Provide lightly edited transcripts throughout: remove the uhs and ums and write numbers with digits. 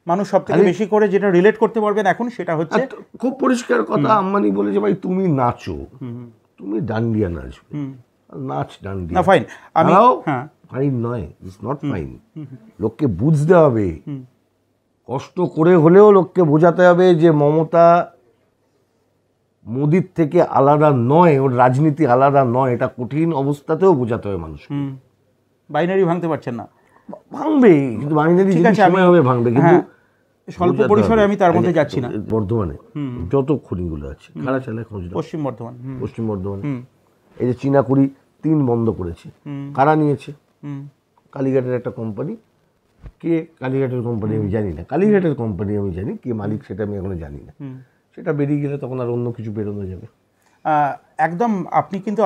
মানুষ সবথেকে বেশি করে যেটা রিলেট করতে পারবেন এখন সেটা হচ্ছে খুব পরিষ্কার কথা, আম্বানি বলে যে ভাই তুমি নাচো, তুমি ডান্ডিয়া নাচবে, নাচ ডান্ডিয়া ফাইন, আমি ফাইন নয়, ইটস নট ফাইন। লোককে বুঝতে হবে, কষ্ট করে হলেও লোককে বোঝাতে হবে যে মমতা মোদির থেকে আলাদা নয়, ওর রাজনীতি আলাদা নয়, এটা কঠিন অবস্থাতেও বোঝাতে হবে মানুষকে। বাইনারি ভাঙতে পারছেন না, ভাঙবে, কিন্তু বাইনারি সময় হবে ভাঙবে, কিন্তু স্বল্প পরিসরে আমি তার মধ্যে যাচ্ছি না। বর্ধমানে যত খনিগুলো আছে খাড়া চালে পশ্চিম বর্ধমান, এই যে চীনাকুড়ি 3 বন্ধ করেছে, কারা নিয়েছে? কালীঘাটের একটা কোম্পানি। কে কালীঘাটের কোম্পানি আমি জানি না, কালীঘাটের কোম্পানি আমি জানি, কে মালিক সেটা আমি এখনো জানি না। সেটা বেরিয়ে গেলে তখন আর অন্য কিছু বেরোনো যাবে। একদম, আপনি কিন্তু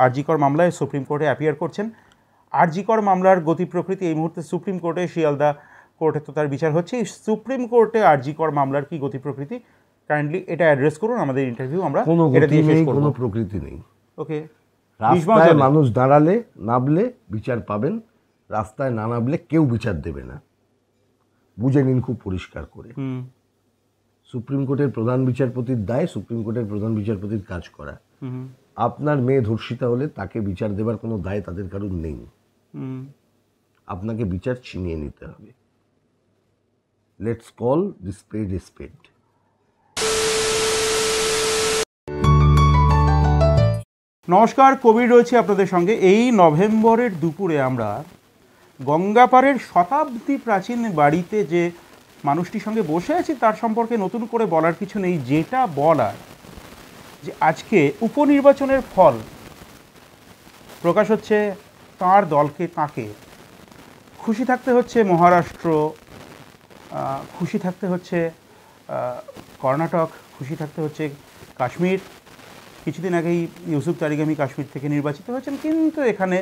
আরজিকর মামলায় সুপ্রিম কোর্টে অ্যাপিয়ার করছেন। আরজিকর মামলার গতি প্রকৃতি এই মুহূর্তে সুপ্রিম কোর্টে, শিয়ালদা কোর্টে তো তার বিচার হচ্ছে। সুপ্রিম কোর্টে আরজিকর মামলার কি গতি প্রকৃতি, কাইন্ডলি এটা অ্যাড্রেস করুন আমাদের ইন্টারভিউ, আমরা এটা দিয়ে শেষ করব। কোনো প্রকৃতি নেই। ওকে, রাস্তায় মানুষ দাঁড়ালে নামলে বিচার পাবেন, রাস্তায় না নামলে কেউ বিচার দেবে না, বুঝে নিন খুব পরিষ্কার করে। সুপ্রিম কোর্টের প্রধান বিচারপতির দায় সুপ্রিম কোর্টের প্রধান বিচারপতির কাজ করা। আপনার মেয়ে ধর্ষিতা হলে তাকে বিচার দেবার কোনো দায় তাদের কারোর নেই, আপনাকে বিচার ছিনিয়ে নিতে হবে। Let's call the spade a spade. নমস্কার, কবির রয়েছে আপনাদের সঙ্গে। এই নভেম্বরের দুপুরে আমরা গঙ্গাপাড়ের শতাব্দী প্রাচীন বাড়িতে যে মানুষটির সঙ্গে বসে আছি তার সম্পর্কে নতুন করে বলার কিছু নেই। যেটা বলার যে আজকে উপনির্বাচনের ফল প্রকাশ হচ্ছে, তাঁর দলকে তাঁকে খুশি থাকতে হচ্ছে মহারাষ্ট্র, খুশি থাকতে হচ্ছে কর্ণাটক, খুশি থাকতে হচ্ছে কাশ্মীর। কিছুদিন আগেই ইউসুফ তারিগামি কাশ্মীর থেকে নির্বাচিত হয়েছেন, কিন্তু এখানে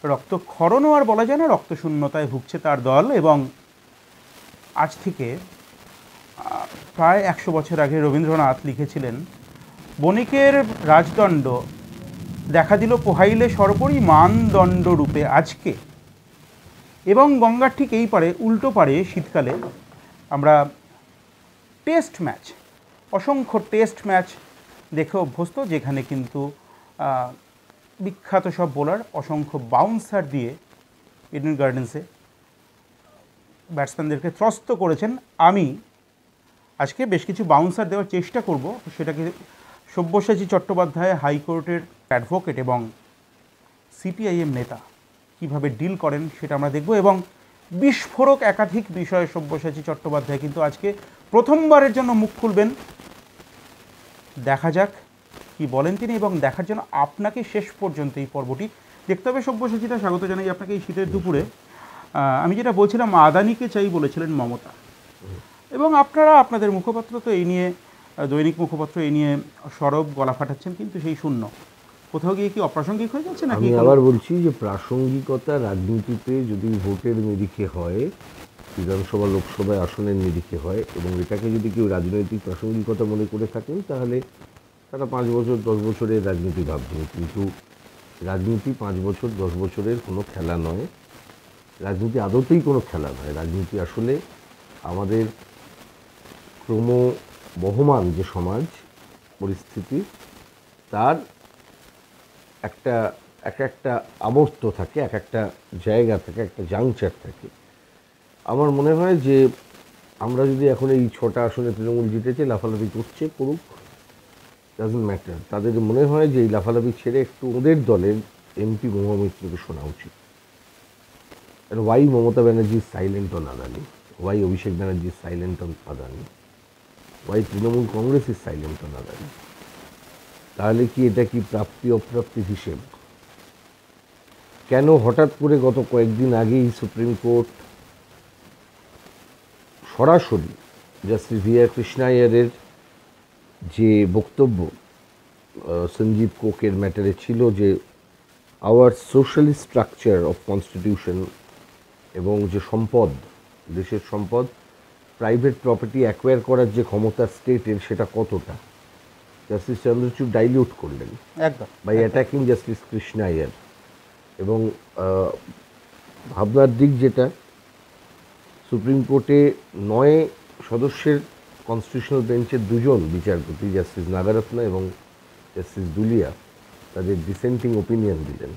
রক্তক্ষরণও আর বলা যায় না, রক্তশূন্যতায় ভুগছে তার দল। এবং আজ থেকে প্রায় 100 বছর আগে রবীন্দ্রনাথ লিখেছিলেন, বণিকের রাজদণ্ড দেখা দিল পোহাইলে সর্বরি মানদণ্ড রূপে আজকে। এবং গঙ্গার ঠিক এই পারে, উল্টো পারে শীতকালে আমরা টেস্ট ম্যাচ, অসংখ্য টেস্ট ম্যাচ দেখে অভ্যস্ত, যেখানে কিন্তু বিখ্যাত সব বোলার অসংখ্য বাউন্সার দিয়ে ইডেন গার্ডেন্সে ব্যাটসম্যানদেরকে ত্রস্ত করেছেন। আমি আজকে বেশ কিছু বাউন্সার দেওয়ার চেষ্টা করব, সেটাকে সব্যসাচী চট্টোপাধ্যায় হাইকোর্টের অ্যাডভোকেট এবং সিপিআইএম নেতা কীভাবে ডিল করেন সেটা আমরা দেখব। এবং বিস্ফোরক একাধিক বিষয়ে সব্যসাচী চট্টোপাধ্যায় কিন্তু আজকে প্রথমবারের জন্য মুখ খুলবেন। দেখা যাক কি বলেন তিনি, এবং দেখার জন্য আপনাকে শেষ পর্যন্ত এই পর্বটি দেখতে হবে। সব্যসাচীটা স্বাগত জানাই আপনাকে এই শীতের দুপুরে। আমি যেটা বলছিলাম, আদানিকে চাই বলেছিলেন মমতা, এবং আপনারা আপনাদের মুখপাত্র তো এই নিয়ে, দৈনিক মুখপাত্র এই নিয়ে সরব গলা ফাটাচ্ছেন, কিন্তু সেই শূন্য। কোথাও গিয়ে কি অপ্রাসঙ্গিক হয়ে যাচ্ছে নাকি? আমি আবার বলছি যে প্রাসঙ্গিকতা রাজনীতিতে যদি ভোটের নিরিখে হয়, বিধানসভা লোকসভায় আসনের নিরিখে হয়, এবং এটাকে যদি কেউ রাজনৈতিক প্রাসঙ্গিকতা মনে করে থাকেন, তাহলে তারা 5 বছর 10 বছরের রাজনীতি ভাবছেন। কিন্তু রাজনীতি 5 বছর 10 বছরের কোনো খেলা নয়, রাজনীতি আদতেই কোনো খেলা নয়। রাজনীতি আসলে আমাদের ক্রমবহমান যে সমাজ পরিস্থিতি, তার একটা আবর্ত থাকে, একটা জায়গা থাকে, একটা জাংচার থাকে। আমার মনে হয় যে আমরা যদি এখন এই 6টা আসনে তৃণমূল জিতেছে, লাফালাফি করছে, করুক, ডাজন্ট ম্যাটার। তাদের মনে হয় যে এই লাফালাফি ছেড়ে একটু ওদের দলের এমপি মহুয়া মৈত্রকে শোনা উচিত। And why Mamata Banerjee is silent on Adani? Why Abhishek Banerjee is silent on Adani? Why Trinamool Congress is silent on Adani? তাহলে কি এটা কি প্রাপ্তি অপ্রাপ্তির হিসেব? কেন হঠাৎ করে গত কয়েকদিন আগেই সুপ্রিম কোর্ট সরাসরি জাস্টিস V.R. কৃষ্ণা আইয়ারের যে বক্তব্য সঞ্জীব কোকের ম্যাটারে ছিল, যে our socialist structure of constitution এবং যে সম্পদ, দেশের সম্পদ, প্রাইভেট প্রপার্টি অ্যাকোয়ার করার যে ক্ষমতা স্টেটের, সেটা কতটা, জাস্টিস চন্দ্রচূড় ডাইলিউট করলেন by attacking justice Krishna Iyer. এবং ভাবনার দিক যেটা, সুপ্রিম কোর্টে 9 সদস্যের কনস্টিটিউশনাল বেঞ্চের 2জন বিচারপতি জাস্টিস নাগারত্না এবং জাস্টিস দুলিয়া তাদের ডিসেন্টিং ওপিনিয়ন দিলেন,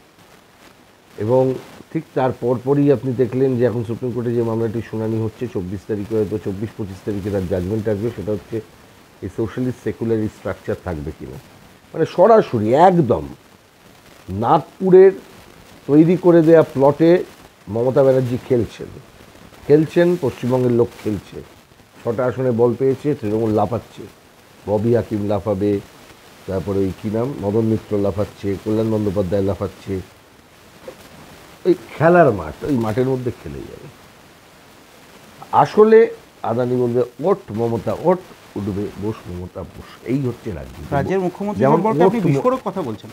এবং ঠিক তার পরপরই আপনি দেখলেন যে এখন সুপ্রিম কোর্টে যে মামলাটি শুনানি হচ্ছে 24 তারিখে, হয়তো 24-25 তারিখে তার জাজমেন্ট আসবে, সেটা হচ্ছে এই সোশ্যালিস্ট সেকুলার স্ট্রাকচার থাকবে কিনা। মানে সরাসরি একদম নাগপুরের তৈরি করে দেয়া প্লটে মমতা ব্যানার্জি খেলছেন, পশ্চিমবঙ্গের লোক খেলছে। 6টা আসনে বল পেয়েছে, তৃণমূল লাফাচ্ছে, ববি হাকিম লাফাবে, তারপরে ওই কী নাম মদন মিত্র লাফাচ্ছে, কল্যাণ বন্দ্যোপাধ্যায় লাফাচ্ছে। ওই খেলার মাঠ, ওই মাঠের মধ্যে খেলে যাবে। আসলে আদানি বলবে ওট মমতা ওট, উঠবে বস মমতা বস, এই হচ্ছে রাজনীতি। রাজ্যের মুখ্যমন্ত্রী সম্পর্কে আপনি বিস্ফোরক কথা বলছেন।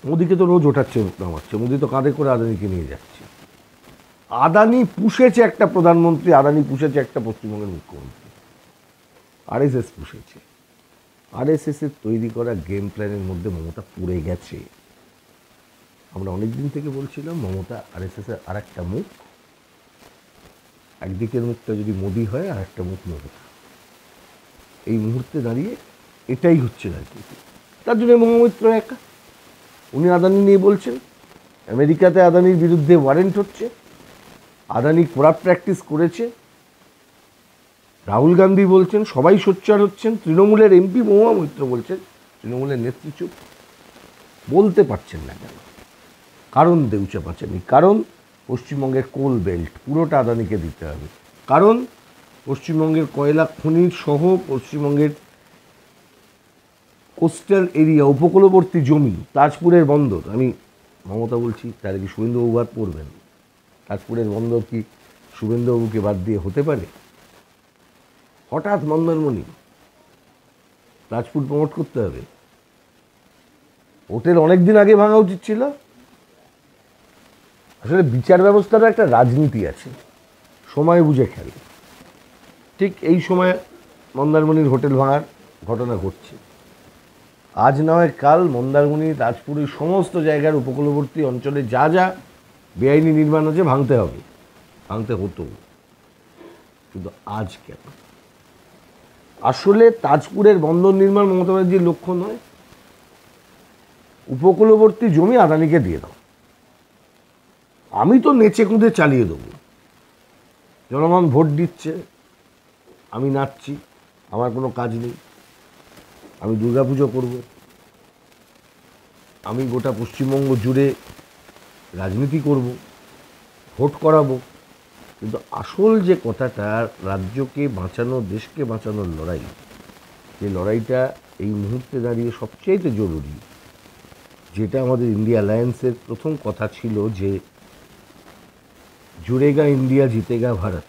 মোদিকে তো রোজ ওঠাচ্ছে নামাচ্ছে, মোদি তো কাঁধে করে আদানিকে নিয়ে যাচ্ছে। আদানি পুষেছে একটা প্রধানমন্ত্রী, আদানি পুষেছে একটা পশ্চিমবঙ্গের মুখ্যমন্ত্রী, আরএসএস পুষেছে। আরএসএসের তৈরি করা গেম প্ল্যানের মধ্যে মমতা পড়ে গেছে। আমরা অনেক দিন থেকে বলছিলাম মমতা আরএসএসের আর একটা মুখ, একদিকের মুখটা যদি মোদি হয় আর একটা মুখ মমতা। এই মুহূর্তে দাঁড়িয়ে এটাই হচ্ছে রাজনীতি। তার জন্য মহামিত্র একা, উনি আদানি নিয়ে বলছেন, আমেরিকাতে আদানির বিরুদ্ধে ওয়ারেন্ট হচ্ছে, আদানি করাপ্ট প্র্যাকটিস করেছে, রাহুল গান্ধী বলছেন, সবাই সোচ্চার হচ্ছেন, তৃণমূলের এমপি মহুয়া মৈত্র বলছেন, তৃণমূলের নেত্রী চুপ, বলতে পারছেন না কেন? কারণ দেউচা পাচানি, কারণ পশ্চিমবঙ্গের কোল বেল্ট পুরোটা আদানিকে দিতে হবে, কারণ পশ্চিমবঙ্গের কয়লা খনির সহ পশ্চিমবঙ্গের কোস্টাল এরিয়া, উপকূলবর্তী জমি, তাজপুরের বন্দর। আমি মমতা বলছি, তাহলে কি শুভেন্দুবাবু বাদ পড়বেন? তাজপুরের বন্দর কি শুভেন্দুবাবুকে বাদ দিয়ে হতে পারে? হঠাৎ মন্দারমণি, তাজপুর প্রমোট করতে হবে? হোটেল অনেক দিন আগে ভাঙা উচিত ছিল। আসলে বিচার ব্যবস্থার একটা রাজনীতি আছে, সময় বুঝে খেলে। ঠিক এই সময় মন্দারমণির হোটেল ভাঙার ঘটনা ঘটছে। আজ না হয় কাল মন্দারমণি, তাজপুরের সমস্ত জায়গার উপকূলবর্তী অঞ্চলে যা যা বেআইনি নির্মাণ আছে ভাঙতে হবে, ভাঙতে হতো, কিন্তু আজ কেন? আসলে তাজপুরের বন্দর নির্মাণ মমতা ব্যানার্জির লক্ষ্য নয়, উপকূলবর্তী জমি আদানিকে দিয়ে দাও, আমি তো নেচে কুঁদে চালিয়ে দেবো, জনগণ ভোট দিচ্ছে, আমি নাচছি, আমার কোনো কাজ নেই, আমি দুর্গাপুজো করব, আমি গোটা পশ্চিমবঙ্গ জুড়ে রাজনীতি করব, ভোট করাবো। কিন্তু আসল যে কথাটা, রাজ্যকে বাঁচানো, দেশকে বাঁচানোর লড়াই, যে লড়াইটা এই মুহূর্তে দাঁড়িয়ে সবচেয়ে জরুরি, যেটা আমাদের ইন্ডিয়া অ্যালায়েন্সের প্রথম কথা ছিল যে জুড়েগা ইন্ডিয়া জিতেগা ভারত।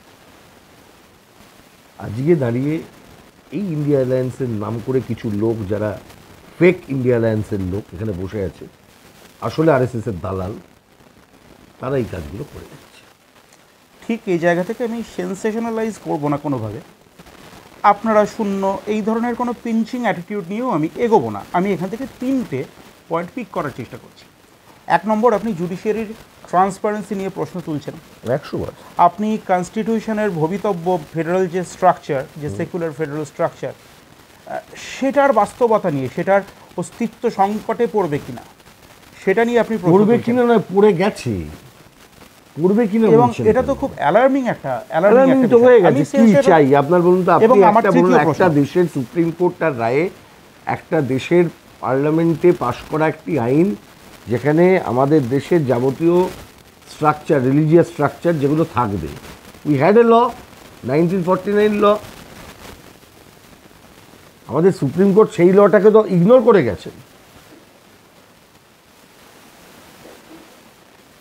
আজকে দাঁড়িয়ে এই ইন্ডিয়া অ্যালায়েন্সের নাম করে কিছু লোক, যারা ফেক ইন্ডিয়া অ্যালায়েন্সের লোক এখানে বসে আছে, আসলে আরএসএসের দালাল, তারা এই কাজগুলো করে যাচ্ছে। ঠিক এই জায়গা থেকে আমি সেন্সেশনালাইজ করবো না কোনোভাবে, আপনারা শূন্য এই ধরনের কোনো পিঞ্চিং অ্যাটিটিউড নিয়েও আমি এগোবো না। আমি এখান থেকে 3টে পয়েন্ট পিক করার চেষ্টা করছি। 1 নম্বর, আপনি জুডিশিয়ারির ট্রান্সপারেন্সি নিয়ে প্রশ্ন তুলছেন। 100বার আপনি কনস্টিটিউশনের ভবিতব্য ফেডারেল যে স্ট্রাকচার, যে সেকুলার ফেডারেল স্ট্রাকচার, সেটার বাস্তবতা নিয়ে, সেটার অস্তিত্ব সংকটে পড়বে কিনা সেটা নিয়ে আপনি পড়বে কিনা নয়, পড়ে গেছে, পড়বে কিনা, এবং এটা তো খুব অ্যালার্মিং একটা তো হয়ে গেছে। কি চাই আপনার বলুন তো? আপনি একটা বলুন, একটা দেশের সুপ্রিম কোর্ট তার রায়ে একটা দেশের পার্লামেন্টে পাশ করা একটি আইন, যেখানে আমাদের দেশের যাবতীয় স্ট্রাকচার, রিলিজিয়াস স্ট্রাকচার যেগুলো থাকবে, উই হ্যাড এ ল, 1949 ল, আমাদের সুপ্রিম কোর্ট সেই লটাকে তো ইগনোর করে গেছেন।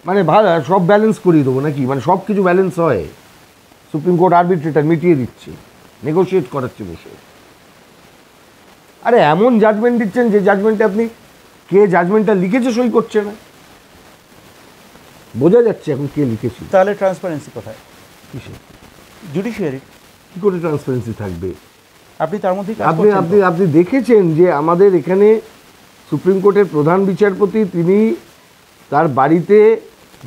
মানে সব ব্যালেন্স করিয়ে দেবো নাকি? মানে সব কিছু ব্যালেন্স হয়? সুপ্রিম কোর্ট আরবিট্রেটার মিটিয়ে দিচ্ছে, নেগোশিয়েট করাচ্ছে বসে। আরে এমন জাজমেন্ট দিচ্ছেন যে জাজমেন্টে আপনি, কে জাজমেন্টটা লিখেছে সই করছে না, বোঝা যাচ্ছে এখন কে লিখেছে। তাহলে ট্রান্সপারেন্সি কোথায়? কিসে? জুডিশিয়ারি কী করে ট্রান্সপারেন্সি থাকবে? আপনি তার মধ্যে আপনি দেখেছেন যে আমাদের এখানে সুপ্রিম কোর্টের প্রধান বিচারপতি, তিনি তার বাড়িতে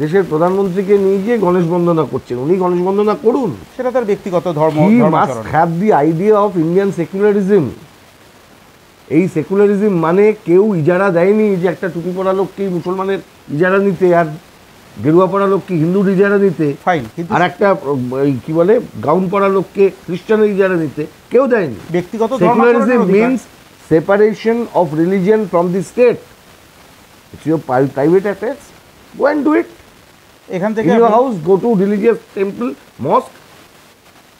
দেশের প্রধানমন্ত্রীকে নিয়ে গিয়ে গণেশ বন্দনা করছেন। উনি গণেশ বন্দনা করুন, সেটা তার ব্যক্তিগত ধর্ম। He must have the idea of Indian secularism. এই সেকুলারিজম মানে কেউ ইজারা দেয়নি যে একটা টুপি পরা লোককে মুসলমানের ইজারা নিতে, আর গেরুয়া পরা লোককে হিন্দুর ইজারা নিতে, ফাইন, কিন্তু আর একটা কি বলে গাউন পরা লোককে খ্রিস্টানের ইজারা নিতে কেউ দেয়নি। ব্যক্তিগত secularism means separation of religion from the state. It's your private affairs, go and do it. এখান থেকে In your house, go to religious temple, mosque,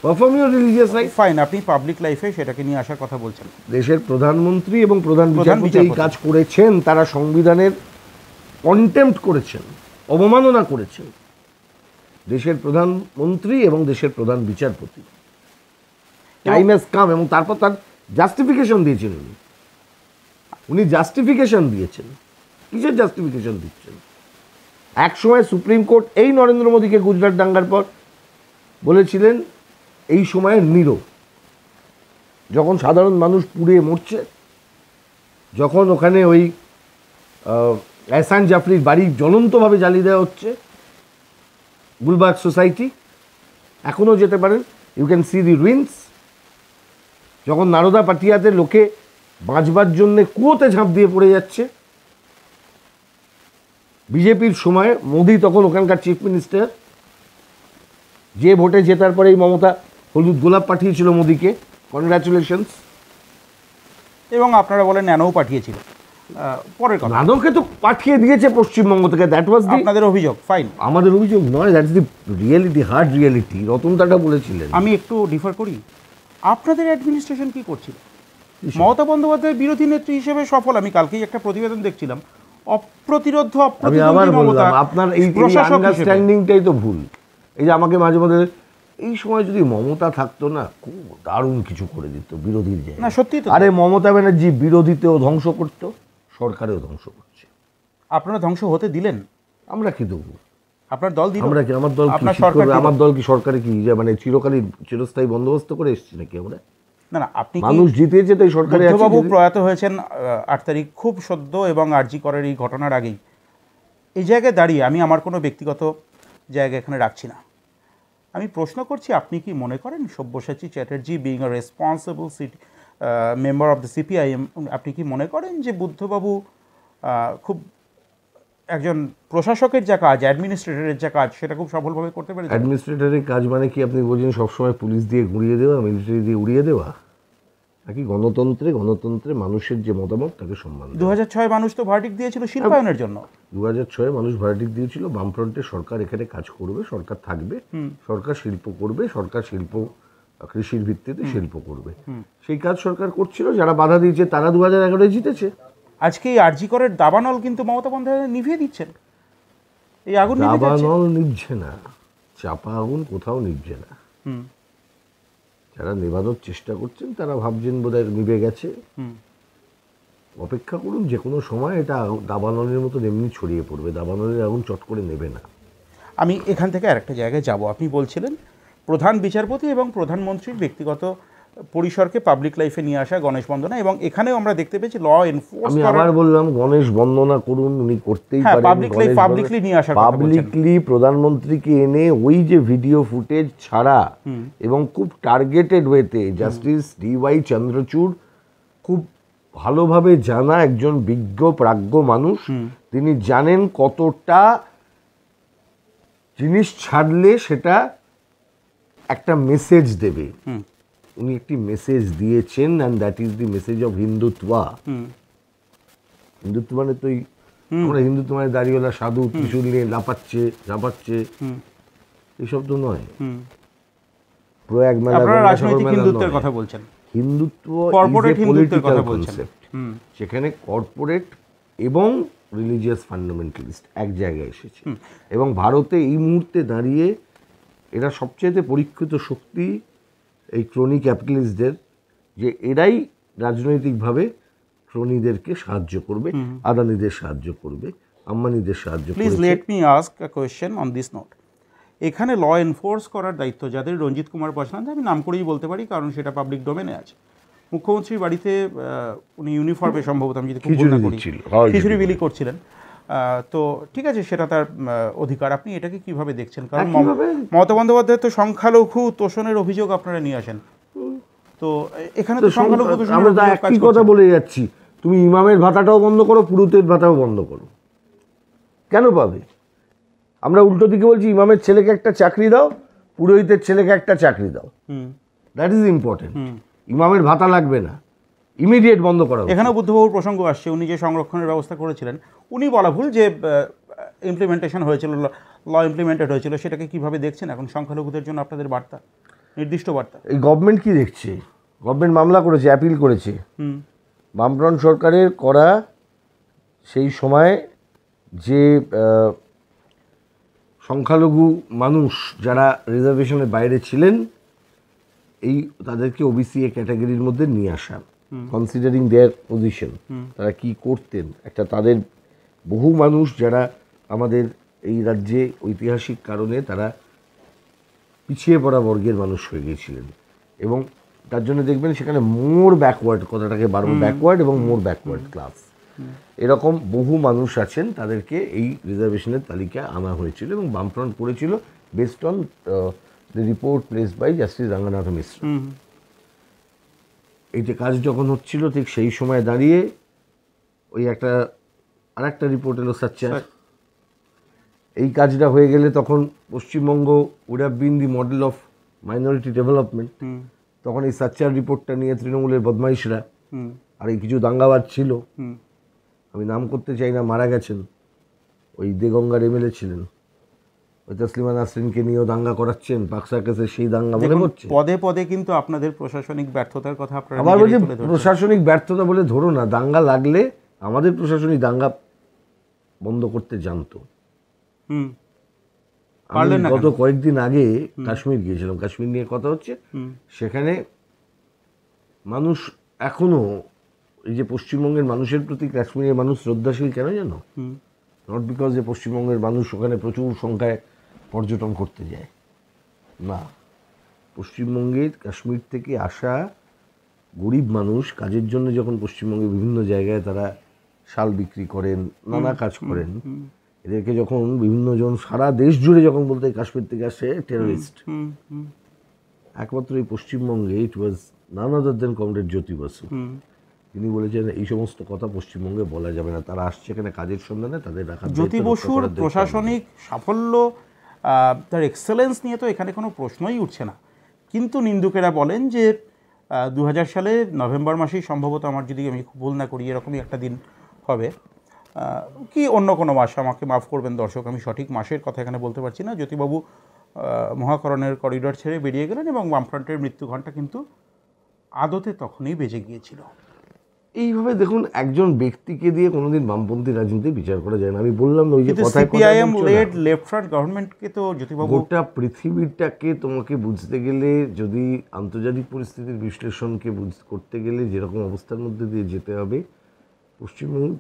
perform your religious rites. Fine, আপনি পাবলিক লাইফে সেটাকে নিয়ে আসার কথা বলছেন। দেশের প্রধানমন্ত্রী এবং প্রধান বিচারপতি এই বিচারপতি কাজ করেছেন, তারা সংবিধানের কন্টেম্প্ট করেছেন, অবমাননা করেছেন। দেশের প্রধানমন্ত্রী এবং দেশের প্রধান বিচারপতি টাইম হ্যাজ কাম, এবং তারপর তার জাস্টিফিকেশন দিয়েছেন উনি জাস্টিফিকেশন দিয়েছেন। কিসের জাস্টিফিকেশন দিচ্ছেন? এক সময় সুপ্রিম কোর্ট এই নরেন্দ্র মোদীকে গুজরাট দাঙ্গার পর বলেছিলেন এই সময়ের নীরব, যখন সাধারণ মানুষ পুড়ে মরছে, যখন ওখানে ওই এহসান জাফরির বাড়ি জ্বলন্তভাবে জ্বালিয়ে দেওয়া হচ্ছে, গুলবাগ সোসাইটি এখনও যেতে পারেন, you can see the ruins. যখন নারদা পাটিয়াতে লোকে বাঁচবার জন্যে কুয়োতে ঝাঁপ দিয়ে পড়ে যাচ্ছে, বিজেপির সময় মোদি তখন ওখানকার চিফ মিনিস্টার, যে ভোটে জেতার পরে এই মমতা হলুদ গোলাপ পাঠিয়েছিল মোদিকে, কনগ্রাচুলেশনস। এবং আপনারা বলেন ন্যানোও পাঠিয়েছিল। পরের কথা, নানকে তো পাঠিয়ে দিয়েছে পশ্চিমবঙ্গ থেকে, দ্যাট ওয়াজ দি আপনাদের অভিযোগ। ফাইন, আমাদের অভিযোগ নয়, that's the reality, hard reality. Ratan Tata বলেছিলেন। আমি একটু ডিফার করি, আপনাদের অ্যাডমিনিস্ট্রেশন কি করছিল? মমতা বন্দ্যোপাধ্যায় বিরোধী নেত্রী হিসেবে সফল। আমি কালকেই একটা প্রতিবেদন দেখছিলাম, অপ্রতিরোধ আমি আবার বললাম, আপনার এই আন্ডারস্ট্যান্ডিংটাই তো ভুল। এই যে আমাকে মাঝে মাঝে, এই সময় যদি মমতা থাকতো না, খুব দারুণ কিছু করে দিত বিরোধীর জায়গায়। না সত্যি তো। আরে মমতা ব্যানার্জি বিরোধীতেও ধ্বংস করতো, সরকারেও ধ্বংস করছে। আপনারা ধ্বংস হতে দিলেন? আমরা কি দেবো? আপনার দল দিল? আমরা কি, আমার দল কি করবে? আমার দল কি সরকারে কি মানে চিরকালই চিরস্থায়ী বন্দোবস্ত করে এসেছি নাকি আমরা? না না, আপনি মানুষ জিতেছে তাই সরকারে আছে। বুদ্ধবাবু প্রয়াত হয়েছেন 8 তারিখ, খুব সদ্য, এবং আরজি করের এই ঘটনার আগেই। এই জায়গায় দাঁড়িয়ে আমি আমার কোনো ব্যক্তিগত জায়গা এখানে রাখছি না। আমি প্রশ্ন করছি, আপনি কি মনে করেন Sabyasachi Chatterjee being a responsible member of the CPIM, আপনি কি মনে করেন যে বুদ্ধবাবু খুব একজন প্রশাসকের যা কাজ, অ্যাডমিনিস্ট্রেটরের যা কাজ, সেটা খুব সফলভাবে করতে পেরেছেন? অ্যাডমিনিস্ট্রেটরের কাজ মানে কি আপনি বলছেন সবসময় পুলিশ দিয়ে ঘুরিয়ে দেওয়া, মিলিটারি দিয়ে উড়িয়ে দেওয়া? নাকি গণতন্ত্রে মানুষের যে মতামত তাকে সম্মান দেওয়া? 2006 মানুষ তো ভার্ডিক্ট দিয়েছিল শিল্পায়নের জন্য। 2006 মানুষ ভার্ডিক্ট দিয়েছিল, বামফ্রন্টের সরকার এখানে কাজ করবে, সরকার থাকবে, সরকার শিল্প করবে, সরকার শিল্প কৃষির ভিত্তিতে শিল্প করবে। সেই কাজ সরকার করছিল, যারা বাধা দিয়েছে তারা 2011 জিতেছে। আজকে এই আরজি করের দাবানল কিন্তু মমতা বন্দ্যোপাধ্যায় নিভিয়ে দিচ্ছেন। এই আগুন দাবানল নিভছে না, চাপা আগুন কোথাও নিভছে না। যারা নেভানোর চেষ্টা করছেন তারা ভাবছেন বোধহয় নিভে গেছে। অপেক্ষা করুন, যে কোনো সময় এটা দাবানলের মতো এমনি ছড়িয়ে পড়বে। দাবানলের আগুন চট করে নেবে না। আমি এখান থেকে আরেকটা জায়গায় যাব। আপনি বলছিলেন প্রধান বিচারপতি এবং প্রধানমন্ত্রীর ব্যক্তিগত পরিসরকে পাবলিক লাইফে নিয়ে আসা গণেশ বন্দনা, এবং এখানেও আমরা দেখতে পেয়েছি ল এনফোর্স। আমি আবার বললাম গণেশ বন্দনা করুন, উনি করতেই পারেন। পাবলিকলি নিয়ে আসা, পাবলিকলি প্রধানমন্ত্রীকে এনে ওই যে ভিডিও ফুটেজ ছাড়া, এবং খুব টার্গেটেড ওয়েতে, জাস্টিস DY চন্দ্রচূড় খুব ভালোভাবে জানা একজন বিজ্ঞ প্রাজ্ঞ মানুষ, তিনি জানেন কতটা জিনিস ছাড়লে সেটা একটা মেসেজ দেবে। উনি একটি মেসেজ দিয়েছেন, and that is the message of Hindutva. Hindutva মানে তো আমরা হিন্দুত্ব মানে দাঁড়িয়েওয়ালা সাধু ত্রিশূল নিয়ে লাপাচ্ছে এইসব তো নয়। প্রয়াগ মেলা, রাজনৈতিক হিন্দুত্বের কথা বলছেন। হিন্দুত্ব কর্পোরেট হিন্দুত্বের কথা বলছেন, সেখানে কর্পোরেট এবং রিলিজিয়াস ফান্ডামেন্টালিস্ট এক জায়গায় এসেছে। এবং ভারতে এই মুহূর্তে দাঁড়িয়ে এরা সবচেয়ে পরীক্ষিত শক্তি এই ক্রনি ক্যাপিটালিস্টদের, যে এরাই রাজনৈতিকভাবে ক্রনিদেরকে সাহায্য করবে, আদানিদের সাহায্য করবে, আম্বানিদের সাহায্য করবে। Please let me ask a question on this note. এখানে ল এনফোর্স করার দায়িত্ব যাদের, রঞ্জিত কুমার বসলান, আমি নাম করেই বলতে পারি কারণ সেটা পাবলিক ডোমেনে আছে। মুখ্যমন্ত্রীর বাড়িতে উনি ইউনিফর্মে সম্ভবত, আমি যদি খুব ভুল না করি, খিচুড়ি বিলি করছিলেন। তো ঠিক আছে, সেটা তার অধিকার। আপনি এটাকে কিভাবে দেখছেন? কারণ একইভাবে মমতা বন্দ্যোপাধ্যায় তো সংখ্যালঘু তোষণের অভিযোগ আপনারা নিয়ে আসেন, তো এখানে তো সংখ্যালঘু তোষণের আমরা অভিযোগ কাজ একই করছে কথা না। বলে যাচ্ছি, তুমি ইমামের ভাতাটাও বন্ধ করো, পুরোহিতের ভাতাও বন্ধ করো, কেন পাবে? আমরা উল্টো দিকে বলছি ইমামের ছেলেকে একটা চাকরি দাও, পুরোহিতের ছেলেকে একটা চাকরি দাও। That is important. ইমামের ভাতা লাগবে না, ইমিডিয়েট বন্ধ করা উচিত। এখানেও বুদ্ধবাবুর প্রসঙ্গ আসছে, উনি যে সংরক্ষণের ব্যবস্থা করেছিলেন, উনি বলা ভুল যে ইমপ্লিমেন্টেশন হয়েছিল, ল ইমপ্লিমেন্টেড হয়েছিল, সেটাকে কিভাবে দেখছেন এখন সংখ্যালঘুদের জন্য আপনাদের বার্তা, নির্দিষ্ট বার্তা? এই গভর্নমেন্ট কি দেখছে? গভর্নমেন্ট মামলা করেছে, অ্যাপিল করেছে। বামফ্রন্ট সরকারের করা সেই সময় যে সংখ্যালঘু মানুষ যারা রিজার্ভেশনের বাইরে ছিলেন, এই তাদেরকে ওবিসি ক্যাটাগরির মধ্যে নিয়ে আসা, কনসিডারিং দেয়ার পজিশন, তারা কি করতেন, একটা তাদের বহু মানুষ যারা আমাদের এই রাজ্যে ঐতিহাসিক কারণে তারা পিছিয়ে পড়া বর্গের মানুষ হয়ে গিয়েছিলেন, এবং তার জন্য দেখবেন সেখানে মোর ব্যাকওয়ার্ড, কথাটাকে বারবার ব্যাকওয়ার্ড এবং মোর ব্যাকওয়ার্ড ক্লাস, এরকম বহু মানুষ আছেন, তাদেরকে এই রিজার্ভেশনের তালিকায় আনা হয়েছিল এবং বামফ্রন্ট করেছিল based on the report place by justice Ranganath Mishra. এই যে কাজ যখন হচ্ছিল ঠিক সেই সময় দাঁড়িয়ে ওই আরেকটা রিপোর্ট এলো সাচ্চার, এই কাজটা হয়ে গেলে তখন Paschimbanga would have been the model of minority development. তখন এই সাচ্চার রিপোর্টটা নিয়ে তৃণমূলের বদমাইশরা আর এই কিছু দাঙ্গাবাজ ছিল, আমি নাম করতে চাই না, মারা গেছেন, ওই দেগঙ্গার এমএলএ ছিলেন, ওই তসলিমা নাসরিনকে নিয়েও দাঙ্গা করাচ্ছেন, পাকসা কেসে সেই দাঙ্গা মনে করছে। পদে পদে কিন্তু আপনাদের প্রশাসনিক ব্যর্থতার কথা আপনারা আবার বলছি প্রশাসনিক ব্যর্থতা বলে ধরো না, দাঙ্গা লাগলে আমাদের প্রশাসনিক দাঙ্গা বন্ধ করতে জানতো। আমি গত কয়েকদিন আগে কাশ্মীর গিয়েছিলাম, কাশ্মীর নিয়ে কথা হচ্ছে, সেখানে মানুষ এখনো এই যে পশ্চিমবঙ্গের মানুষের প্রতি কাশ্মীরের মানুষ শ্রদ্ধাশীল কেন জানো? নট বিকজ যে পশ্চিমবঙ্গের মানুষ ওখানে প্রচুর সংখ্যায় পর্যটন করতে যায়, না, পশ্চিমবঙ্গের কাশ্মীর থেকে আসা গরিব মানুষ কাজের জন্য যখন পশ্চিমবঙ্গের বিভিন্ন জায়গায় তারা শাল বিক্রি করেন, নানা কাজ করেন, এদেরকে যখন বিভিন্ন জন সারা দেশ জুড়ে যখন বলতে কাশ্মীর থেকে আসে টেররিস্ট, একমাত্র এই পশ্চিমবঙ্গে ইট ওয়াজ নান আদার দেন কমরেড জ্যোতি বসু, তিনি বলেছেন এই সমস্ত কথা পশ্চিমবঙ্গে বলা যাবে না, তারা আসছে এখানে কাজের সন্ধানে, তাদের রাখার। জ্যোতি বসুর প্রশাসনিক সাফল্য, তার এক্সেলেন্স নিয়ে তো এখানে কোনো প্রশ্নই উঠছে না, কিন্তু নিন্দুকেরা বলেন যে 2000 সালে নভেম্বর মাসেই সম্ভবত, আমার যদি আমি ভুল না করি, এরকমই একটা দিন হবে, কি অন্য কোনো মাস, আমাকে মাফ করবেন দর্শক, আমি সঠিক মাসের কথা এখানে বলতে পারছি না, জ্যোতিবাবু মহাকরণের করিডোর ছেড়ে বেরিয়ে গেলেন এবং বামফ্রন্টের মৃত্যু ঘণ্টা কিন্তু আদতে তখনই বেজে গিয়েছিল। এইভাবে দেখুন, একজন ব্যক্তিকে দিয়ে কোনোদিন বামপন্থী রাজনীতি বিচার করা যায় না। আমি বললাম ওই যে কথায় সিপিআইএম লেড লেফট ফ্রন্ট গভর্নমেন্টকে তো জ্যোতিবাবু, গোটা পৃথিবীটাকে তোমাকে বুঝতে গেলে, যদি আন্তর্জাতিক পরিস্থিতির বিশ্লেষণকে করতে গেলে যেরকম অবস্থার মধ্যে দিয়ে যেতে হবে, পশ্চিমবঙ্গ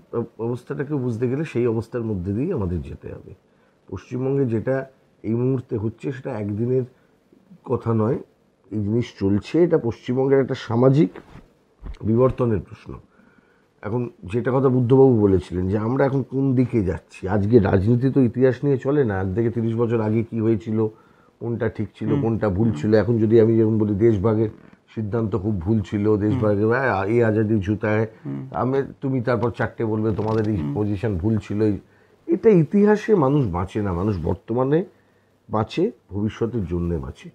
অবস্থাটাকে বুঝতে গেলে সেই অবস্থার মধ্যে দিয়েই আমাদের যেতে হবে। পশ্চিমবঙ্গে যেটা এই মুহূর্তে হচ্ছে সেটা একদিনের কথা নয়, এই জিনিস চলছে, এটা পশ্চিমবঙ্গের একটা সামাজিক বিবর্তনের প্রশ্ন। এখন যেটা কথা বুদ্ধবাবু বলেছিলেন যে আমরা এখন কোন দিকে যাচ্ছি, আজকে রাজনীতি তো ইতিহাস নিয়ে চলে না, আজ থেকে 30 বছর আগে কি হয়েছিল, কোনটা ঠিক ছিল কোনটা ভুল ছিল। এখন যদি আমি যেমন বলি দেশভাগের সিদ্ধান্ত খুব ভুল ছিল, দেশভাগের এই আজাদি জুতায় তুমি তারপর চারটে বলবে তোমাদের এই পজিশন ভুল ছিল, এটা ইতিহাসে মানুষ বাঁচে না, মানুষ বর্তমানে বাঁচে, ভবিষ্যতের জন্যে বাঁচে,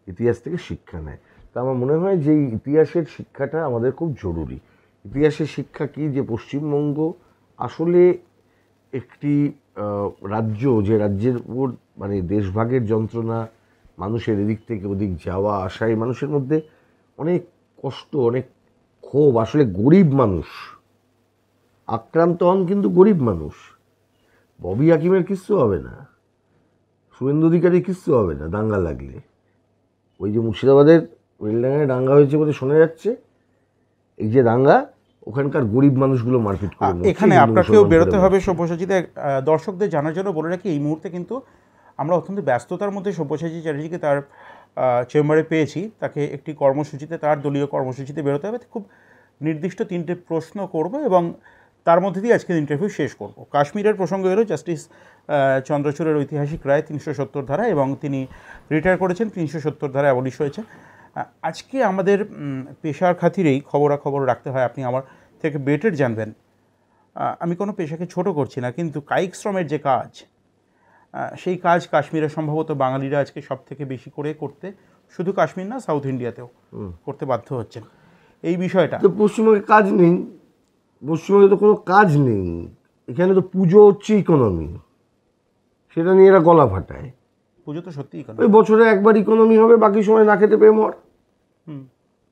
ইতিহাস থেকে শিক্ষা নেয়। তা আমার মনে হয় যে ইতিহাসের শিক্ষাটা আমাদের খুব জরুরি। ইতিহাসের শিক্ষা কি, যে পশ্চিমবঙ্গ আসলে একটি রাজ্য, যে রাজ্যের উপর মানে দেশভাগের যন্ত্রণা, মানুষের এদিক থেকে ওদিক যাওয়া আসা, এই মানুষের মধ্যে অনেক কষ্ট, অনেক ক্ষোভ, আসলে গরিব মানুষ আক্রান্ত হন, কিন্তু গরিব মানুষ। ববি হাকিমের কিচ্ছু হবে না, শুভেন্দু অধিকারী কিচ্ছু হবে না দাঙ্গা লাগলে। ওই যে মুর্শিদাবাদের বেলডাঙ্গায় দাঙ্গা হয়েছে বলে শোনা যাচ্ছে, এই যে দাঙ্গা, ওখানকার গরিব মানুষগুলো মারপিট করে। এখানে আপনাকেও বেরোতে হবে সব্যসাচী। দর্শকদের জানার জন্য বলে রাখি, এই মুহূর্তে কিন্তু আমরা অত্যন্ত ব্যস্ততার মধ্যে সব্যসাচী চ্যাটার্জিকে তার চেম্বারে পেয়েছি, তাকে একটি কর্মসূচিতে, তার দলীয় কর্মসূচিতে বেরোতে হবে। খুব নির্দিষ্ট 3টে প্রশ্ন করব এবং তার মধ্যে দিয়ে আজকের ইন্টারভিউ শেষ করব। কাশ্মীরের প্রসঙ্গ এলো জাস্টিস চন্দ্রচূড়ের ঐতিহাসিক রায় 370 ধারা, এবং তিনি রিটায়ার করেছেন, 370 ধারা অ্যাবলিশ হয়েছে। আজকে আমাদের পেশার খাতিরেই খবরাখবর রাখতে হয়, আপনি আমার থেকে বেটার জানবেন। আমি কোনো পেশাকে ছোট করছি না, কিন্তু কায়িক শ্রমের যে কাজ, সেই কাজ কাশ্মীরে সম্ভবত বাঙালিরা আজকে সব থেকে বেশি করে করতে, শুধু কাশ্মীর না সাউথ ইন্ডিয়াতেও করতে বাধ্য হচ্ছেন। এই বিষয়টা তো পশ্চিমবঙ্গে কাজ নেই, পশ্চিমবঙ্গে তো কোনো কাজ নেই, এখানে তো পুজো হচ্ছে ইকোনমি, সেটা নিয়ে এরা গলা ফাটায়। পুজো তো সত্যিই ওই বছরে একবার ইকোনমি হবে, বাকি সময় না খেতে পেয়ে মর।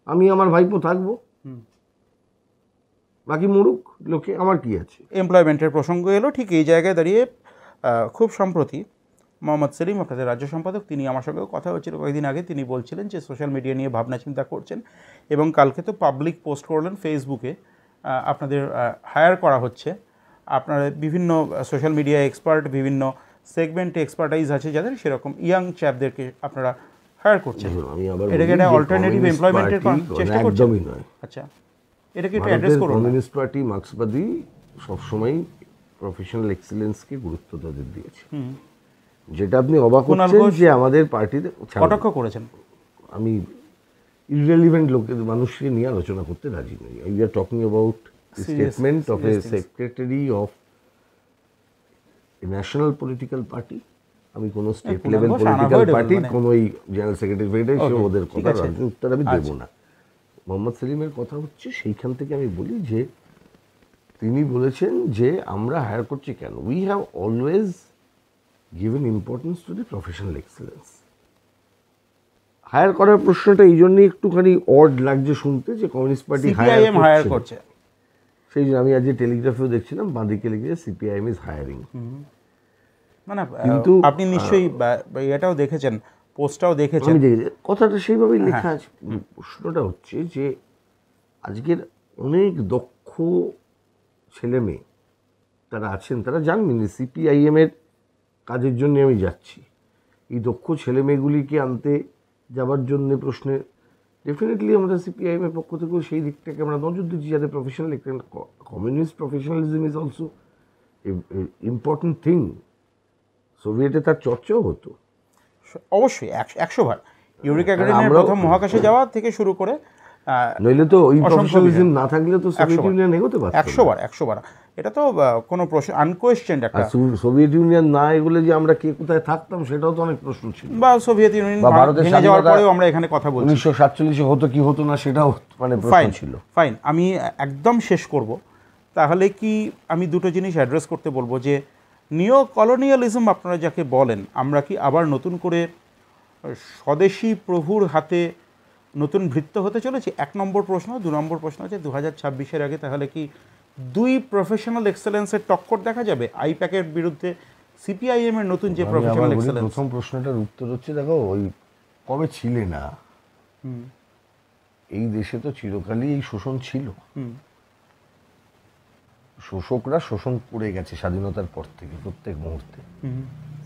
আমি আমার ভাইপো থাকবো, বাকি মরুক লোকে, আমার কি আছে। এমপ্লয়মেন্টের প্রসঙ্গ এলো, ঠিক এই জায়গায় দাঁড়িয়ে খুব সম্প্রতি মোহাম্মদ সেলিম, আপনাদের রাজ্য সম্পাদক, তিনি আমার সঙ্গেও কথা হচ্ছিল কয়েকদিন আগে। তিনি বলছিলেন যে সোশ্যাল মিডিয়া নিয়ে ভাবনা চিন্তা করছেন, এবং কালকে তো পাবলিক পোস্ট করলেন ফেসবুকে, আপনাদের হায়ার করা হচ্ছে। আপনারা বিভিন্ন সোশ্যাল মিডিয়া এক্সপার্ট, বিভিন্ন সেগমেন্টে এক্সপার্টাইজ আছে যাদের, সেরকম ইয়াং চ্যাপদেরকে আপনারা হায়ার করছেন। এটাকে একটা অল্টারনেটিভ এমপ্লয়মেন্টের চেষ্টা করছেন? একদমই নয়। আচ্ছা, এটাকে একটু অ্যাড্রেস করুন। কমিউনিস্ট পার্টি মার্ক্সবাদী সবসময় প্রফেশনাল এক্সেলেন্সকে গুরুত্ব দিয়েছে। যেটা আপনি অবাক হচ্ছেন যে আমাদের পার্টিতে কটাক্ষ করেছেন। আমি ইররিলেভেন্ট মানুষকে নিয়ে আলোচনা করতে রাজি নই। We are talking about statement of a secretary of a national political party. আমি কোনো স্টেট লেভেল পলিটিক্যাল পার্টি কোনো এই জেনারেল সেক্রেটারি সে ওদের কথা উত্তর আমি দেবো না। মোহাম্মদ সেলিমের কথা হচ্ছে সেইখান থেকে আমি বলি যে তিনি বলেছেন যে আমরা হায়ার করছি কেন। We have always given importance to the professional excellence. Hire করার প্রশ্নটা এই জন্যই একটুখানি অড লাগছে শুনতে যে কমিউনিস্ট পার্টি হায়ার করছে। সেই জন্য আমি আজকে টেলিগ্রাফেও দেখছিলাম, বাঁদিকে লিখেছে সিপিআইএম ইজ হায়ারিং। মানে কিন্তু আপনি নিশ্চয়ই এটাও দেখেছেন, পোস্টটাও দেখেছেন। আমি দেখেছি, কথাটা সেইভাবেই লেখা আছে। প্রশ্নটা হচ্ছে যে আজকের অনেক দক্ষ ছেলে মেয়ে তারা আছেন, তারা জানবেন যে সিপিআইএমের কাজের জন্য আমি যাচ্ছি। এই দক্ষ ছেলে মেয়েগুলিকে আনতে যাবার জন্য প্রশ্নে ডেফিনেটলি আমরা সিপিআইএমের পক্ষ থেকেও সেই দিকটাকে আমরা নজর দিচ্ছি, যাতে professional communist professionalism is also important thing. সোভিয়েটে তার চর্চাও হতো অবশ্যই 100 বার। ইউরিক অ্যাগারিনের প্রথম মহাকাশে যাওয়া থেকে শুরু করে, নইলে তো ওই প্রফেশনালিজম না থাকলে তো সোভিয়েত ইউনিয়ন এগোতে পারত। 100 বার এটা তো কোনো প্রশ্ন আনকোয়েশ্চেন্ড একটা। সোভিয়েত ইউনিয়ন না এগুলো যে আমরা কে কোথায় থাকতাম সেটাও তো অনেক প্রশ্ন ছিল। বা সোভিয়েত ইউনিয়ন ভেঙে যাওয়ার পরেও আমরা এখানে কথা বলছি 1947 হতো কি হতো না সেটাও মানে প্রশ্ন ছিল। ফাইন, আমি একদম শেষ করব। তাহলে কি আমি দুটো জিনিস অ্যাড্রেস করতে বলবো, যে নিও কলোনিয়ালিজম আপনারা যাকে বলেন, আমরা কি আবার নতুন করে স্বদেশী প্রভুর হাতে নতুন ভৃত্য হতে চলেছি? 1 নম্বর প্রশ্ন। 2 নম্বর প্রশ্ন হচ্ছে 2026-এর আগে তাহলে কি দুই প্রফেশনাল এক্সেলেন্সের টক্কর দেখা যাবে? আইপ্যাকের বিরুদ্ধে সিপিআইএম এর নতুন যে প্রফেশনাল এক্সেলেন্স। প্রথম প্রশ্নটার উত্তর হচ্ছে, দেখো ওই কবে ছিলে না, এই দেশে তো চিরকালই এই শোষণ ছিল। শোষকরা শোষণ করে গেছে স্বাধীনতার পর থেকে প্রত্যেক মুহূর্তে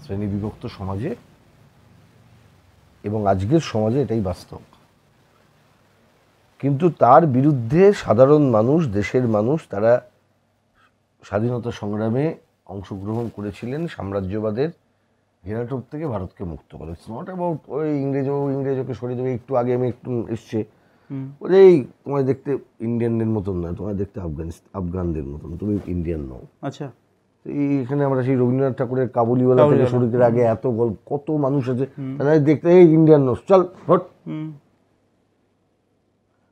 শ্রেণী বিভক্ত সমাজে, এবং আজকের সমাজে এটাই বাস্তব। কিন্তু তার বিরুদ্ধে সাধারণ মানুষ, দেশের মানুষ, তারা স্বাধীনতা সংগ্রামে অংশগ্রহণ করেছিলেন সাম্রাজ্যবাদের ঘেরাটোপ থেকে ভারতকে মুক্ত করে। ইটস নট অ্যাবাউট ওই ইংরেজকে সরিয়ে দেবে। একটু আগে আমি একটু এসছে বলে এই তোমায় দেখতে ইন্ডিয়ানদের মতন না, তোমায় দেখতে আফগানদের মতন, তুমি ইন্ডিয়ান নও। আচ্ছা, এইখানে আমরা সেই রবীন্দ্রনাথ ঠাকুরের কাবুলিওয়ালা থেকে শুরু করে আগে এত গল্প, কত মানুষ আছে তারা দেখতে এই ইন্ডিয়ান নও, চল হট।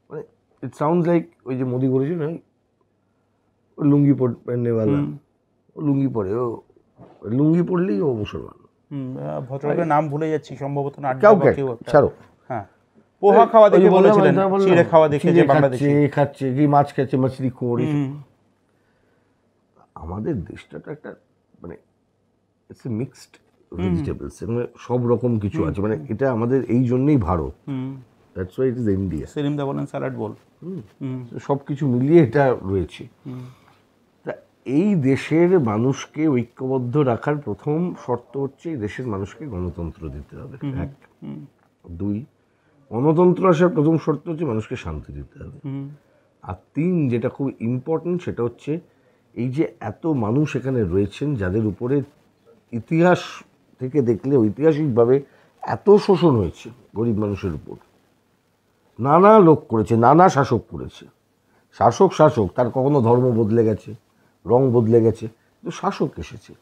মানে ইট সাউন্ডস লাইক ওই যে মোদি করেছিল না, ও লুঙ্গি পড়নেওয়ালা, ও লুঙ্গি পরে, ও লুঙ্গি পড়লেই ও মুসলমান। ভদ্রলোকের নাম ভুলে যাচ্ছি, সম্ভবত না, ছাড়ো। হ্যাঁ, পোহা খাওয়া দেখে বলেছিলেন, চিড়ে খাওয়া দেখে যে বাংলাদেশে খাচ্ছে, কি মাছ খাচ্ছে, মাছলি খোর। আমাদের দেশটা তো একটা মানে ইটস এ মিক্সড ভেজিটেবলস, মানে সব রকম কিছু আছে। মানে এটা আমাদের এই জন্যই Bharat, that's why it is India. Salim da বলেন স্যালাড বল, সব কিছু মিলিয়ে এটা রয়েছে। তা এই দেশের মানুষকে ঐক্যবদ্ধ রাখার প্রথম শর্ত হচ্ছে এই দেশের মানুষকে গণতন্ত্র দিতে হবে, 1। 2, গণতন্ত্র আসার প্রথম শর্ত হচ্ছে মানুষকে শান্তি দিতে হবে। আর 3, যেটা খুব ইম্পর্টেন্ট, সেটা হচ্ছে এই যে এত মানুষ এখানে রয়েছেন যাদের উপরে ইতিহাস থেকে দেখলে ঐতিহাসিকভাবে এত শোষণ হয়েছে গরিব মানুষের উপর, নানা লোক করেছে, নানা শাসক করেছে। শাসক তার কখনো ধর্ম বদলে গেছে, রং বদলে গেছে, কিন্তু শাসক এসেছে।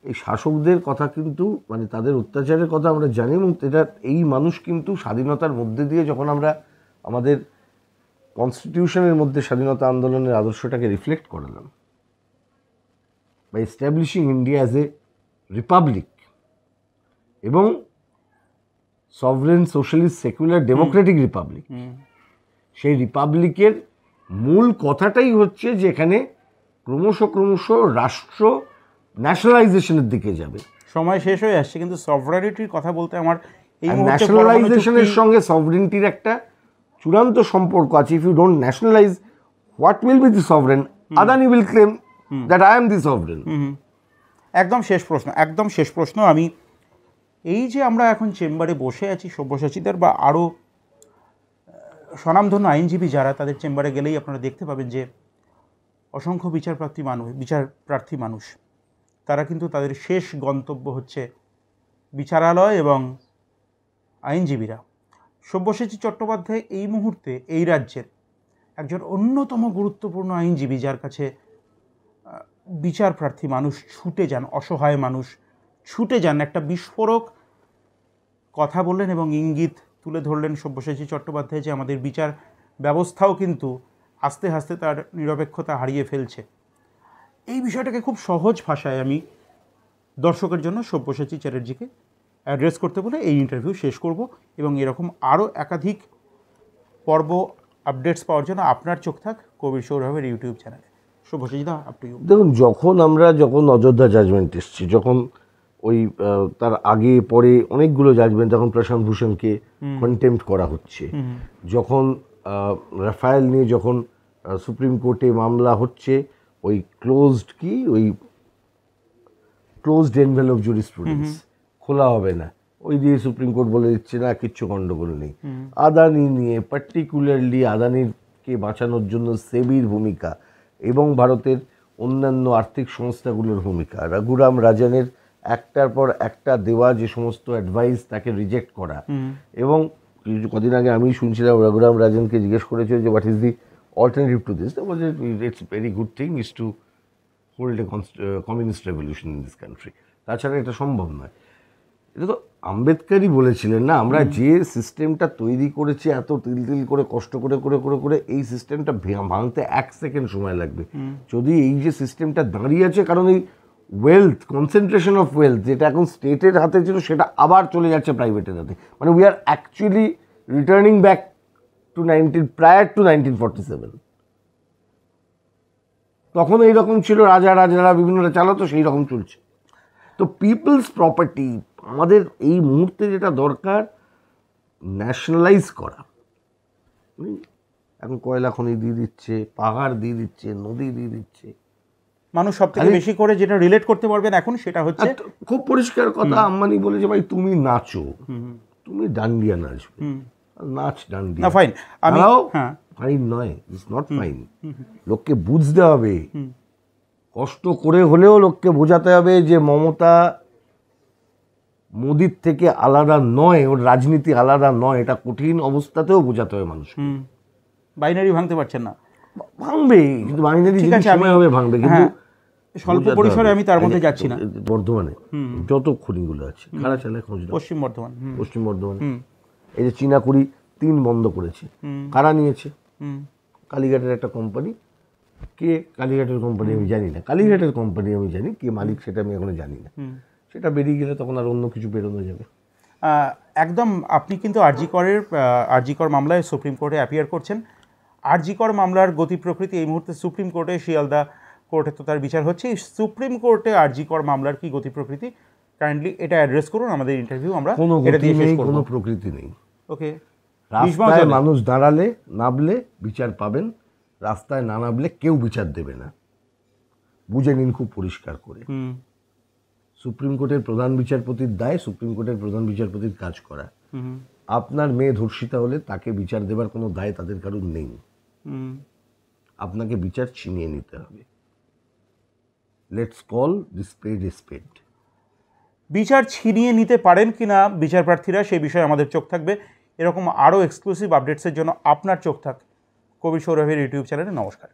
এই শাসকদের কথা কিন্তু মানে তাদের অত্যাচারের কথা আমরা জানি, এবং এটা এই মানুষ কিন্তু স্বাধীনতার মধ্যে দিয়ে যখন আমরা আমাদের কনস্টিটিউশনের মধ্যে স্বাধীনতা আন্দোলনের আদর্শটাকে রিফ্লেক্ট করালাম by establishing India as a republic এবং sovereign socialist secular democratic republic, সেই রিপাবলিকের মূল কথাটাই হচ্ছে যে এখানে ক্রমশ রাষ্ট্র ন্যাশনালাইজেশনের দিকে যাবে। সময় শেষ হয়ে আসছে, কিন্তু সভরেনিটির কথা বলতে আমার এই মুহূর্তে ন্যাশনালাইজেশনের সঙ্গে সভরেনিটির একটা চূড়ান্ত সম্পর্ক আছে। If you don't nationalise, what will be the sovereign? Adani will claim that I am the sovereign. একদম শেষ প্রশ্ন আমি এই যে আমরা এখন চেম্বারে বসে আছি সব্যসাচীদের বা আরও স্বনামধন্য আইনজীবী যারা, তাদের চেম্বারে গেলেই আপনারা দেখতে পাবেন যে অসংখ্য বিচারপ্রার্থী মানুষ তারা কিন্তু তাদের শেষ গন্তব্য হচ্ছে বিচারালয় এবং আইনজীবীরা। সব্যসাচী চট্টোপাধ্যায় এই মুহূর্তে এই রাজ্যের একজন অন্যতম গুরুত্বপূর্ণ আইনজীবী, যার কাছে বিচারপ্রার্থী মানুষ ছুটে যান, অসহায় মানুষ ছুটে যান। একটা বিস্ফোরক কথা বললেন এবং ইঙ্গিত তুলে ধরলেন সব্যসাচী চট্টোপাধ্যায় যে আমাদের বিচার ব্যবস্থাও কিন্তু আস্তে আস্তে তার নিরপেক্ষতা হারিয়ে ফেলছে। এই বিষয়টাকে খুব সহজ ভাষায় আমি দর্শকের জন্য সব্যসাচী চ্যাটার্জিকে অ্যাড্রেস করতে বলে এই ইন্টারভিউ শেষ করব, এবং এরকম আরও একাধিক পর্ব আপডেটস পাওয়ার জন্য আপনার চোখ থাক কবির সৌরভের ইউটিউব চ্যানেলে। সব্যসাচী দা, আপনি দেখুন, যখন অযোধ্যা জাজমেন্ট এসছে, যখন ওই তার আগে পরে অনেকগুলো জাজমেন্ট, যখন প্রশান্ত ভূষণকে কন্টেম্প্ট করা হচ্ছে, যখন রাফায়েল নিয়ে যখন সুপ্রিম কোর্টে মামলা হচ্ছে, ওই ক্লোজড এনভেলপ জুরিসপ্রুডেন্স খোলা হবে না, ওই দিয়ে সুপ্রিম কোর্ট বলে দিচ্ছে না কিচ্ছু গণ্ডগোল নেই। আদানি নিয়ে পার্টিকুলারলি আদানিকে বাঁচানোর জন্য সেবির ভূমিকা এবং ভারতের অন্যান্য আর্থিক সংস্থাগুলোর ভূমিকা, রঘুরাম রাজনের একটার পর একটা দেওয়া যে সমস্ত অ্যাডভাইস তাকে রিজেক্ট করা, এবং কদিন আগে আমি শুনছিলাম রঘুরাম রাজনকে জিজ্ঞেস করেছিল যে what is the alternative to this. It's a very good thing is to hold a communist revolution in this country. তাছাড়া এটা সম্ভব নয়। এটা তো আম্বেদকরই বলেছিলেন না, আমরা যে সিস্টেমটা তৈরি করেছি এত তিল করে কষ্ট করে এই সিস্টেমটা ভাঙতে 1 সেকেন্ড সময় লাগবে। যদি এই যে সিস্টেমটা দাঁড়িয়ে আছে, কারণ এই কনসেন্ট্রেশন অফ ওয়েলথ যেটা এখন স্টেটের হাতে ছিল সেটা আবার চলে যাচ্ছে প্রাইভেটের হাতে, মানে we are actually returning back prior to 1947। তখন এইরকম ছিল, রাজারা বিভিন্নটা চালাতো, সেই রকম চলছে। তো পিপলস প্রপার্টি আমাদের এই মুহূর্তে যেটা দরকার, ন্যাশনালাইজ করা। এখন কয়লা খনি দিয়ে দিচ্ছে, পাহাড় দিয়ে দিচ্ছে, নদী দিয়ে দিচ্ছে, মানুষ সব থেকে বেশি করে যেটা রিলেট করতে পারবেন এখন সেটা হচ্ছে খুব পরিষ্কার কথা, আম্বানি বলেছে ভাই তুমি নাচো, তুমি ডান্ডিয়া নাচবে, নাচ ডান্ডিয়া ফাইন, ফাইন নয়, ইটস নট ফাইন। লোককে বুঝতে হবে, কষ্ট করে হলেও লোককে বোঝাতে হবে যে মমতা মোদির থেকে আলাদা নয়, ওর রাজনীতি আলাদা নয়, এটা কঠিন অবস্থাতেও বোঝাতে হবে মানুষ। বাইনারি ভাঙতে পারছেন না, ভাঙবে, কিন্তু বাইনারি সময় হবে ভাঙবে, কিন্তু স্বল্প পরিসরে আমি তার মধ্যে যাচ্ছি না। বর্ধমানে যত খনিগুলো আছে, খাড়া চালায় পশ্চিম বর্ধমান, এই যে চীনাকুড়ি 3 বন্ধ করেছে, কারা নিয়েছে? কালীঘাটের একটা কোম্পানি। কে কালীঘাটের কোম্পানি আমি জানি না, কালীঘাটের কোম্পানি আমি জানি, কে মালিক সেটা আমি এখনো জানি না। সেটা বেরিয়ে গেলে তখন আর অন্য কিছু বেরোনো যাবে। একদম, আপনি কিন্তু আরজিকর মামলায় সুপ্রিম কোর্টে অ্যাপিয়ার করছেন। আরজিকর মামলার গতি প্রকৃতি এই মুহূর্তে সুপ্রিম কোর্টে, শিয়ালদা কোর্টে তো তার বিচার হচ্ছে। সুপ্রিম কোর্টে আরজিকর মামলার কি গতি প্রকৃতি, কাইন্ডলি এটা অ্যাড্রেস করুন আমাদের ইন্টারভিউ, আমরা এটা দিয়ে শেষ করব। কোনো প্রকৃতি নেই। ওকে, রাস্তায় মানুষ দাঁড়ালে নামলে বিচার পাবেন, রাস্তায় না নামলে কেউ বিচার দেবে না, বুঝে নিন খুব পরিষ্কার করে। সুপ্রিম কোর্টের প্রধান বিচারপতির দায় সুপ্রিম কোর্টের প্রধান বিচারপতির কাজ করা। আপনার মেয়ে ধর্ষিতা হলে তাকে বিচার দেবার কোনো দায় তাদের কারোর নেই, আপনাকে বিচার ছিনিয়ে নিতে হবে। Let's call the spade a spade. বিচার ছিনিয়ে নিতে পারেন কিনা বিচার প্রার্থীরা, সেই বিষয়ে আমাদের চোখ থাকবে। এরকম আরও এক্সক্লুসিভ আপডেটসের জন্য আপনার চোখ থাক কবির সৌরভের ইউটিউব চ্যানেলে। নমস্কার।